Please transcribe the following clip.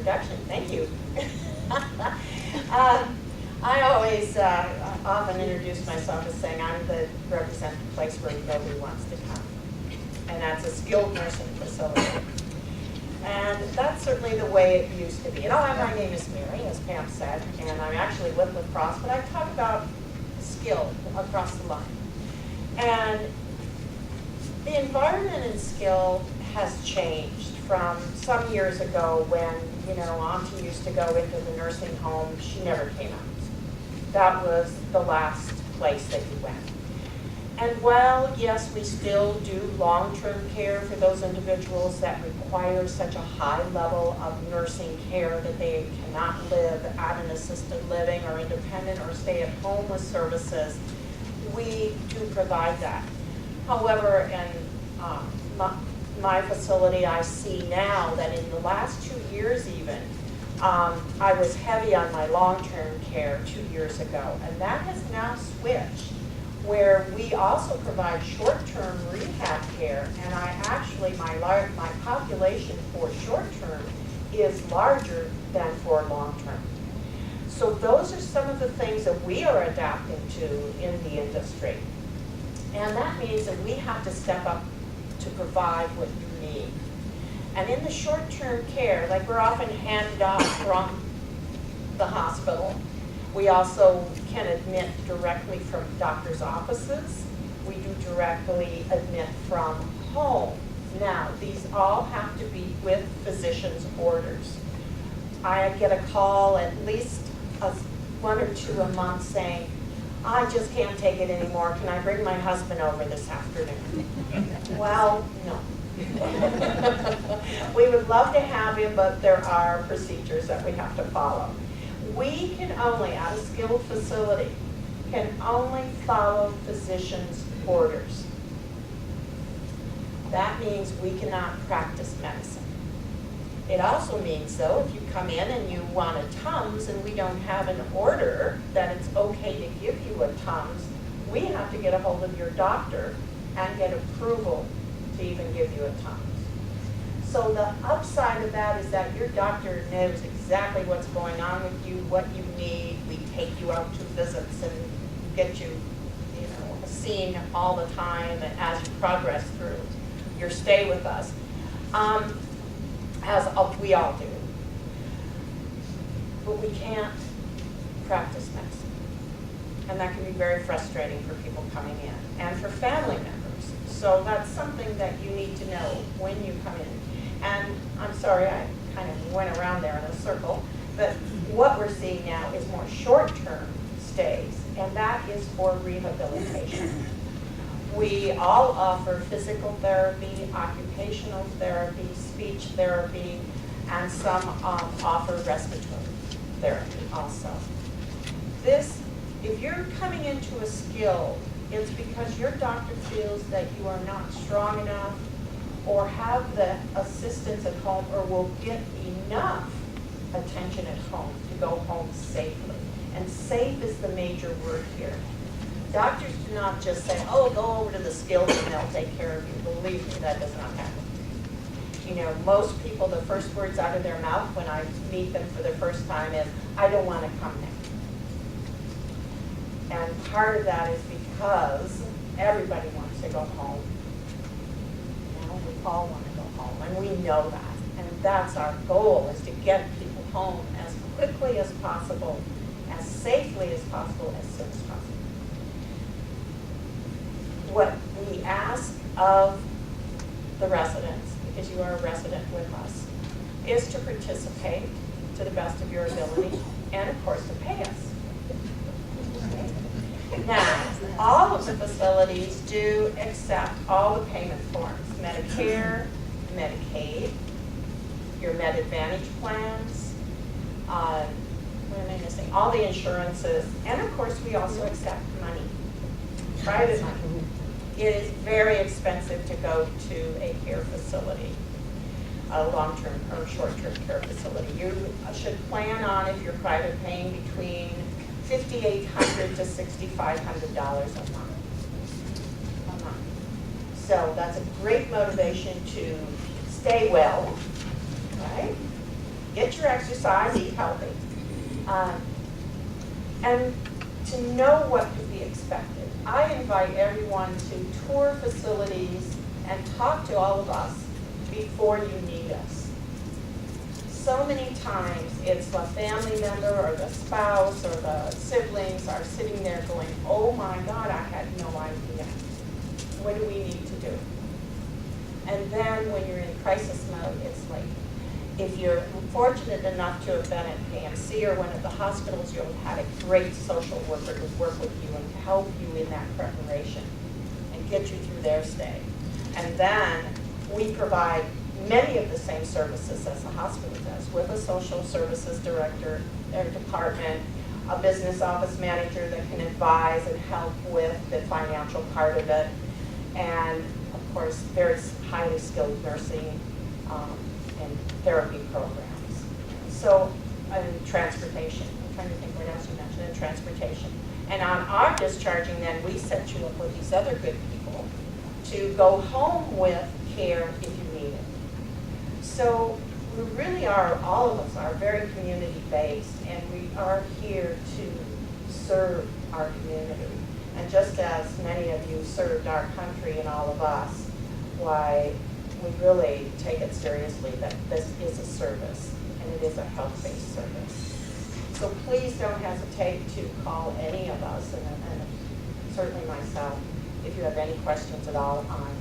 introduction. Thank you. I always often introduce myself as saying I'm the representative place where nobody wants to come. And that's a skilled nursing facility. And that's certainly the way it used to be. And my name is Mary, as Pam said, and I'm actually with LaCrosse, but I talk about skill across the line. And the environment in skill has changed from some years ago when, Auntie used to go into the nursing home, she never came out. That was the last place that you went. And while, yes, we still do long-term care for those individuals that require such a high level of nursing care that they cannot live at an assisted living or independent or stay at home with services, we do provide that. However, in my facility, I see now that in the last 2 years even, I was heavy on my long-term care 2 years ago, and that has now switched, where we also provide short-term rehab care, and my population for short-term is larger than for long-term. So those are some of the things that we are adapting to in the industry. And that means that we have to step up to provide what you need. And in the short-term care, like we're often handed off from the hospital, we also can admit directly from doctor's offices. We do directly admit from home. Now, these all have to be with physician's orders. I get a call at least 1 or 2 a month saying, I just can't take it anymore. Can I bring my husband over this afternoon? Well, no. We would love to have him, but there are procedures that we have to follow. We can only, at a skilled facility, can only follow physician's orders. That means we cannot practice medicine. It also means, though, if you come in and you want a Tums and we don't have an order that it's okay to give you a Tums, we have to get a hold of your doctor and get approval to even give you a Tums. So the upside of that is that your doctor knows exactly what's going on with you, what you need. We take you out to visits and get you, seen all the time as you progress through your stay with us. As we all do. But we can't practice medicine. And that can be very frustrating for people coming in and for family members. So that's something that you need to know when you come in. And I'm sorry, I kind of went around there in a circle, but what we're seeing now is more short-term stays, and that is for rehabilitation. We all offer physical therapy, occupational therapy, speech therapy, and some offer respiratory therapy also. If you're coming into a skill, it's because your doctor feels that you are not strong enough or have the assistance at home or will get enough attention at home to go home safely. And safe is the major word here. Doctors do not just say, oh, go over to the skilled and they'll take care of you. Believe me, that does not happen. Most people, the first words out of their mouth when I meet them for the first time is, I don't want to come now. And part of that is because everybody wants to go home. We all want to go home, and we know that. And that's our goal, is to get people home as quickly as possible, as safely as possible, as soon as possible. What we ask of the residents, because you are a resident with us, is to participate to the best of your ability, and of course to pay us. Now, all of the facilities do accept all the payment forms: Medicare, Medicaid, your Med Advantage plans, what am I missing? All the insurances, and of course we also accept money, private money. It is very expensive to go to a care facility, a long-term or short-term care facility. You should plan on, if you're private, paying between $5,800 to $6,500 a month. So that's a great motivation to stay well, right? get your exercise, eat healthy, and to know what could be expected. I invite everyone to tour facilities and talk to all of us before you need us. So many times it's the family member or the spouse or the siblings are sitting there going, oh my God, I had no idea. What do we need to do? And then when you're in crisis mode, it's like, if you're fortunate enough to have been at KMC or one of the hospitals, you'll have had a great social worker to work with you and help you in that preparation and get you through their stay. And then we provide many of the same services as the hospital does, with a social services director or department, a business office manager that can advise and help with the financial part of it, and of course very highly skilled nursing and therapy programs. So, and transportation. I'm trying to think what else you mentioned, and transportation. And on our discharging, then we set you up with these other good people to go home with care if you need it. So we really are, all of us are very community-based, and we are here to serve our community. And just as many of you served our country and all of us, why we really take it seriously that this is a service, and it is a health-based service. So please don't hesitate to call any of us, and certainly myself, if you have any questions at all on